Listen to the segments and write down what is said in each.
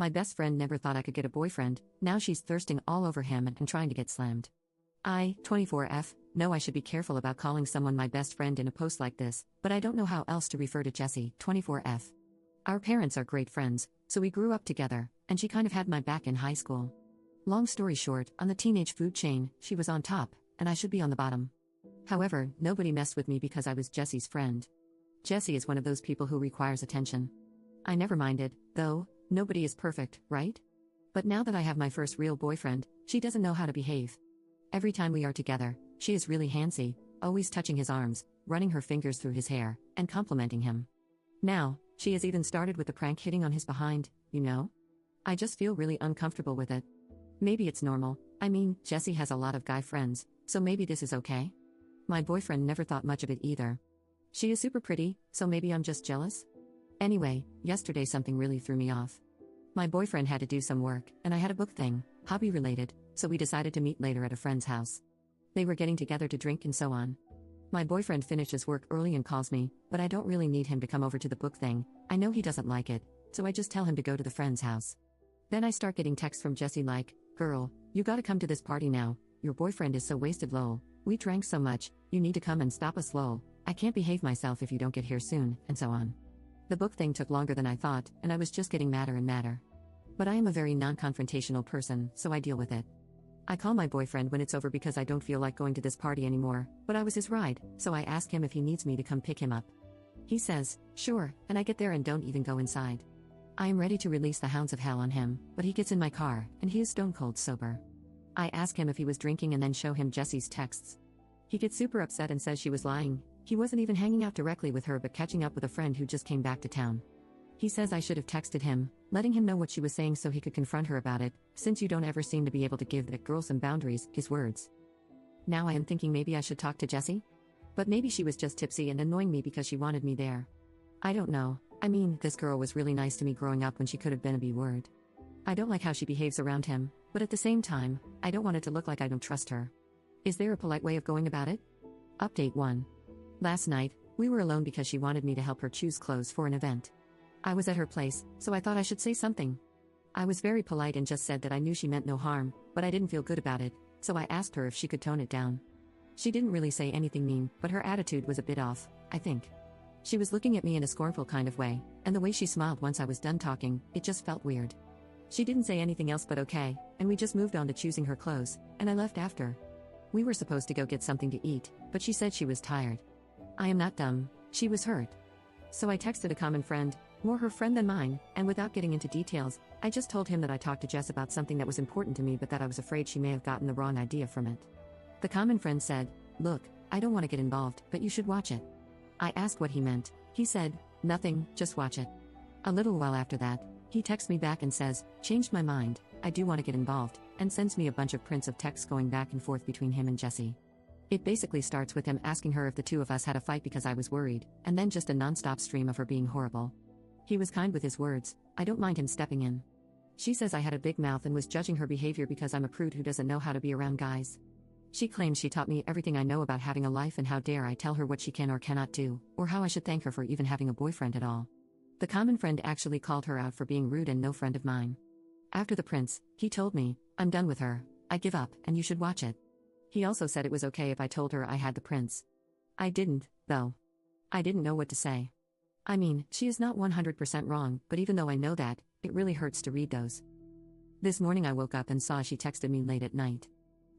My best friend never thought I could get a boyfriend, now she's thirsting all over him and trying to get slammed. 24F, know I should be careful about calling someone my best friend in a post like this, but I don't know how else to refer to Jessie. 24F. Our parents are great friends, so we grew up together, and she kind of had my back in high school. Long story short, on the teenage food chain, she was on top, and I should be on the bottom. However, nobody messed with me because I was Jessie's friend. Jessie is one of those people who requires attention. I never minded, though, nobody is perfect, right? But now that I have my first real boyfriend, she doesn't know how to behave. Every time we are together, she is really handsy, always touching his arms, running her fingers through his hair, and complimenting him. Now, she has even started with the prank hitting on his behind, you know? I just feel really uncomfortable with it. Maybe it's normal, I mean, Jessie has a lot of guy friends, so maybe this is okay? My boyfriend never thought much of it either. She is super pretty, so maybe I'm just jealous? Anyway, yesterday something really threw me off. My boyfriend had to do some work, and I had a book thing, hobby related, so we decided to meet later at a friend's house. They were getting together to drink and so on. My boyfriend finishes work early and calls me, but I don't really need him to come over to the book thing, I know he doesn't like it, so I just tell him to go to the friend's house. Then I start getting texts from Jessie like, "Girl, you gotta come to this party now, your boyfriend is so wasted lol, we drank so much, you need to come and stop us lol, I can't behave myself if you don't get here soon," and so on. The book thing took longer than I thought, and I was just getting madder and madder. But I am a very non-confrontational person, so I deal with it. I call my boyfriend when it's over because I don't feel like going to this party anymore, but I was his ride, so I ask him if he needs me to come pick him up. He says, sure, and I get there and don't even go inside. I am ready to release the hounds of hell on him, but he gets in my car, and he is stone cold sober. I ask him if he was drinking and then show him Jessie's texts. He gets super upset and says she was lying, he wasn't even hanging out directly with her but catching up with a friend who just came back to town. He says I should have texted him, letting him know what she was saying so he could confront her about it, since you don't ever seem to be able to give that girl some boundaries, his words. Now I am thinking maybe I should talk to Jessie? But maybe she was just tipsy and annoying me because she wanted me there. I don't know, I mean, this girl was really nice to me growing up when she could have been a B-word. I don't like how she behaves around him, but at the same time, I don't want it to look like I don't trust her. Is there a polite way of going about it? Update 1. Last night, we were alone because she wanted me to help her choose clothes for an event. I was at her place, so I thought I should say something. I was very polite and just said that I knew she meant no harm, but I didn't feel good about it, so I asked her if she could tone it down. She didn't really say anything mean, but her attitude was a bit off, I think. She was looking at me in a scornful kind of way, and the way she smiled once I was done talking, it just felt weird. She didn't say anything else but okay, and we just moved on to choosing her clothes, and I left after. We were supposed to go get something to eat, but she said she was tired. I am not dumb, she was hurt. So I texted a common friend, more her friend than mine, and without getting into details, I just told him that I talked to Jess about something that was important to me but that I was afraid she may have gotten the wrong idea from it. The common friend said, look, I don't want to get involved, but you should watch it. I asked what he meant, he said, nothing, just watch it. A little while after that, he texts me back and says, changed my mind, I do want to get involved, and sends me a bunch of prints of texts going back and forth between him and Jessie. It basically starts with him asking her if the two of us had a fight because I was worried, and then just a non-stop stream of her being horrible. He was kind with his words, I don't mind him stepping in. She says I had a big mouth and was judging her behavior because I'm a prude who doesn't know how to be around guys. She claims she taught me everything I know about having a life and how dare I tell her what she can or cannot do, or how I should thank her for even having a boyfriend at all. The common friend actually called her out for being rude and no friend of mine. After the prince, he told me, I'm done with her, I give up, and you should watch it. He also said it was okay if I told her I had the prince. I didn't, though. I didn't know what to say. I mean, she is not 100% wrong, but even though I know that, it really hurts to read those. This morning I woke up and saw she texted me late at night.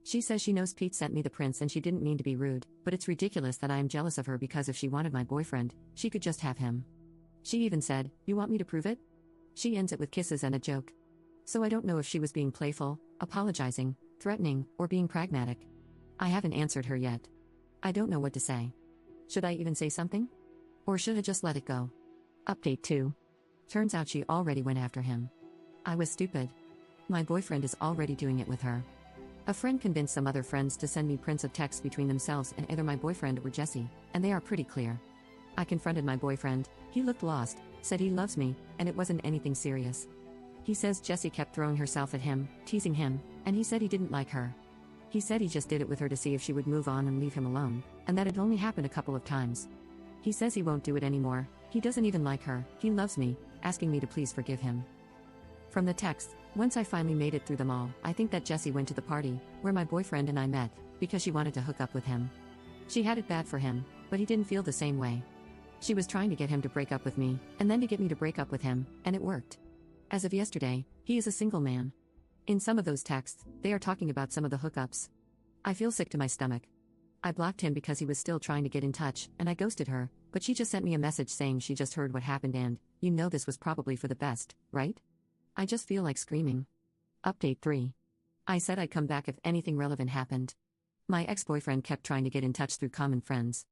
She says she knows Pete sent me the prince and she didn't mean to be rude, but it's ridiculous that I am jealous of her because if she wanted my boyfriend, she could just have him. She even said, you want me to prove it? She ends it with kisses and a joke. So I don't know if she was being playful, apologizing, threatening, or being pragmatic. I haven't answered her yet. I don't know what to say. Should I even say something? Or should I just let it go? Update 2. Turns out she already went after him. I was stupid. My boyfriend is already doing it with her. A friend convinced some other friends to send me prints of texts between themselves and either my boyfriend or Jessie, and they are pretty clear. I confronted my boyfriend, he looked lost, said he loves me, and it wasn't anything serious. He says Jessie kept throwing herself at him, teasing him, and he said he didn't like her. He said he just did it with her to see if she would move on and leave him alone, and that it only happened a couple of times. He says he won't do it anymore, he doesn't even like her, he loves me, asking me to please forgive him. From the text, once I finally made it through them all, I think that Jessie went to the party, where my boyfriend and I met, because she wanted to hook up with him. She had it bad for him, but he didn't feel the same way. She was trying to get him to break up with me, and then to get me to break up with him, and it worked. As of yesterday, he is a single man. In some of those texts, they are talking about some of the hookups. I feel sick to my stomach. I blocked him because he was still trying to get in touch, and I ghosted her, but she just sent me a message saying she just heard what happened and, you know, this was probably for the best, right? I just feel like screaming. Update 3. I said I'd come back if anything relevant happened. My ex-boyfriend kept trying to get in touch through common friends.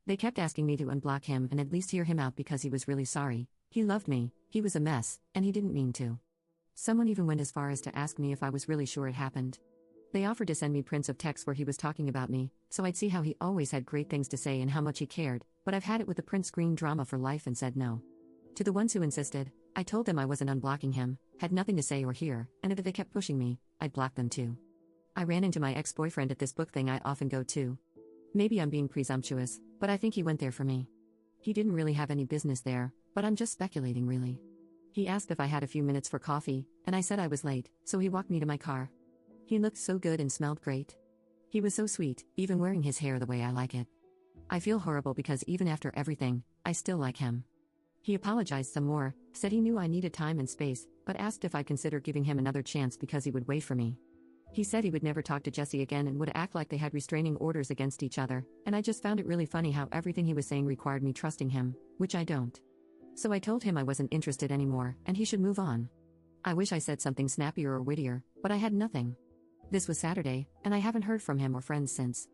They kept asking me to unblock him and at least hear him out because he was really sorry. He loved me, he was a mess, and he didn't mean to. Someone even went as far as to ask me if I was really sure it happened. They offered to send me prints of texts where he was talking about me, so I'd see how he always had great things to say and how much he cared, but I've had it with the print screen drama for life and said no. To the ones who insisted, I told them I wasn't unblocking him, had nothing to say or hear, and if they kept pushing me, I'd block them too. I ran into my ex-boyfriend at this book thing I often go to. Maybe I'm being presumptuous, but I think he went there for me. He didn't really have any business there, but I'm just speculating really. He asked if I had a few minutes for coffee, and I said I was late, so he walked me to my car. He looked so good and smelled great. He was so sweet, even wearing his hair the way I like it. I feel horrible because even after everything, I still like him. He apologized some more, said he knew I needed time and space, but asked if I'd consider giving him another chance because he would wait for me. He said he would never talk to Jessie again and would act like they had restraining orders against each other, and I just found it really funny how everything he was saying required me trusting him, which I don't. So I told him I wasn't interested anymore, and he should move on. I wish I said something snappier or wittier, but I had nothing. This was Saturday, and I haven't heard from him or friends since.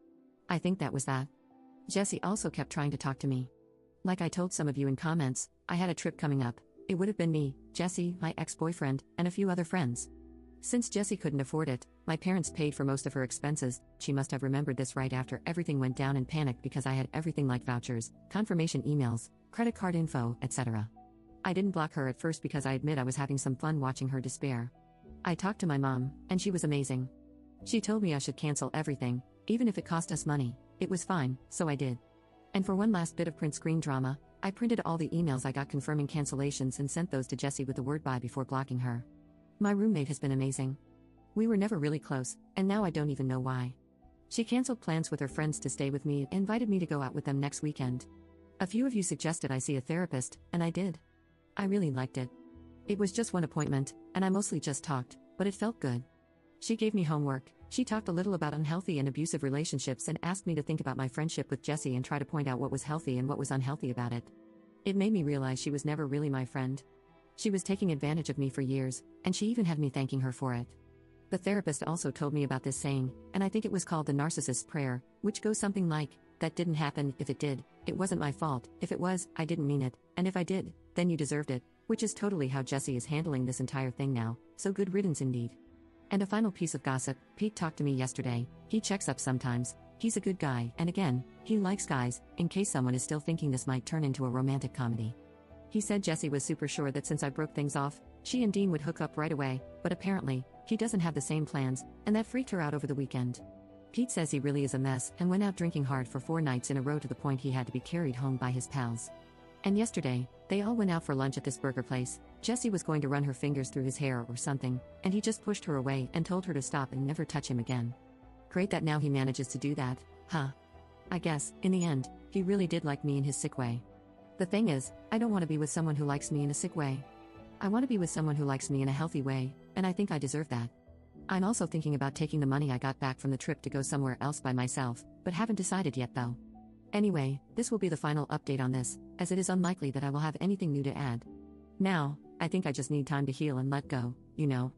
I think that was that. Jessie also kept trying to talk to me. Like I told some of you in comments, I had a trip coming up. It would have been me, Jessie, my ex-boyfriend, and a few other friends. Since Jessie couldn't afford it, my parents paid for most of her expenses. She must have remembered this right after everything went down and panicked because I had everything like vouchers, confirmation emails, credit card info, etc. I didn't block her at first because I admit I was having some fun watching her despair. I talked to my mom, and she was amazing. She told me I should cancel everything, even if it cost us money. It was fine, so I did. And for one last bit of print screen drama, I printed all the emails I got confirming cancellations and sent those to Jessie with the word bye before blocking her. My roommate has been amazing. We were never really close, and now I don't even know why. She canceled plans with her friends to stay with me and invited me to go out with them next weekend. A few of you suggested I see a therapist, and I did. I really liked it. It was just one appointment, and I mostly just talked, but it felt good. She gave me homework. She talked a little about unhealthy and abusive relationships and asked me to think about my friendship with Jessie and try to point out what was healthy and what was unhealthy about it. It made me realize she was never really my friend. She was taking advantage of me for years, and she even had me thanking her for it. The therapist also told me about this saying, and I think it was called the narcissist's prayer, which goes something like, "That didn't happen. If it did, it wasn't my fault. If it was, I didn't mean it. And if I did, then you deserved it," which is totally how Jessie is handling this entire thing now, so good riddance indeed. And a final piece of gossip, Pete talked to me yesterday. He checks up sometimes. He's a good guy, and again, he likes guys, in case someone is still thinking this might turn into a romantic comedy. He said Jessie was super sure that since I broke things off, she and Dean would hook up right away, but apparently, he doesn't have the same plans, and that freaked her out over the weekend. Pete says he really is a mess and went out drinking hard for 4 nights in a row to the point he had to be carried home by his pals. And yesterday, they all went out for lunch at this burger place. Jessie was going to run her fingers through his hair or something, and he just pushed her away and told her to stop and never touch him again. Great that now he manages to do that, huh? I guess, in the end, he really did like me in his sick way. The thing is, I don't want to be with someone who likes me in a sick way. I want to be with someone who likes me in a healthy way, and I think I deserve that. I'm also thinking about taking the money I got back from the trip to go somewhere else by myself, but haven't decided yet though. Anyway, this will be the final update on this, as it is unlikely that I will have anything new to add. Now, I think I just need time to heal and let go, you know.